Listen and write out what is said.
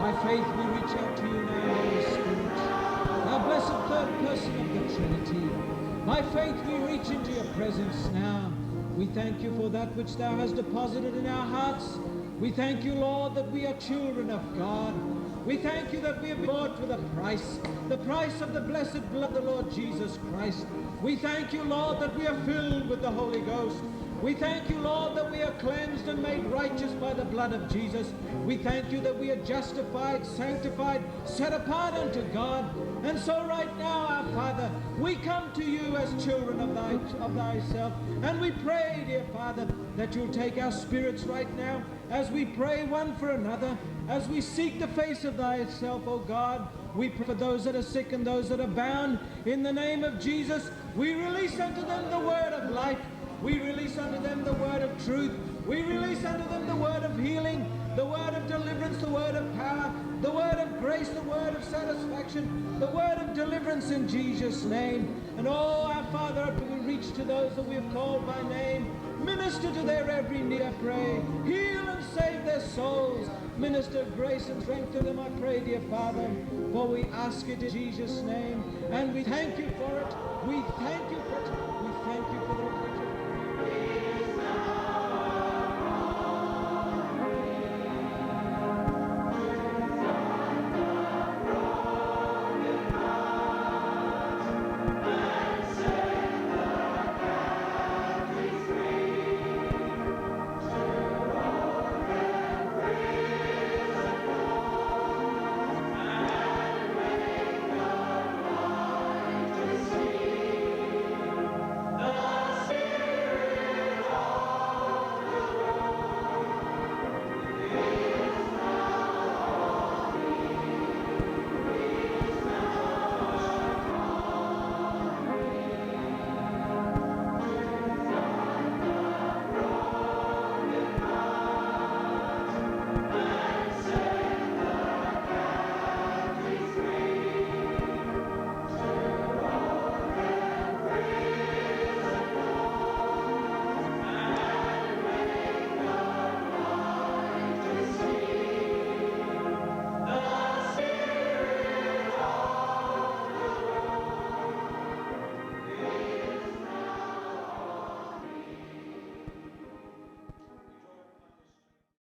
By faith we reach out to you now, Holy Spirit, thou blessed third person of the Trinity. By faith we reach into your presence now. We thank you for that which thou hast deposited in our hearts. We thank you, Lord, that we are children of God. We thank you that we have been bought with a price, the price of the blessed blood of the Lord Jesus Christ. We thank you, Lord, that we are filled with the Holy Ghost. We thank you, Lord, that we are cleansed and made righteous by the blood of Jesus. We thank you that we are justified, sanctified, set apart unto God. And so right now, our Father, we come to you as children of thyself. And we pray, dear Father, that you'll take our spirits right now as we pray one for another, as we seek the face of thyself, O God. We pray for those that are sick and those that are bound. In the name of Jesus, we release unto them the word of life. We release unto them the word of truth. We release unto them the word of healing, the word of deliverance, the word of power, the word of grace, the word of satisfaction, the word of deliverance in Jesus' name. And oh, our Father, we reach to those that we have called by name. Minister to their every need, I pray. Heal and save their souls. Minister grace and strength to them, I pray, dear Father. For we ask it in Jesus' name. And we thank you for it. We thank you for it. We thank you for the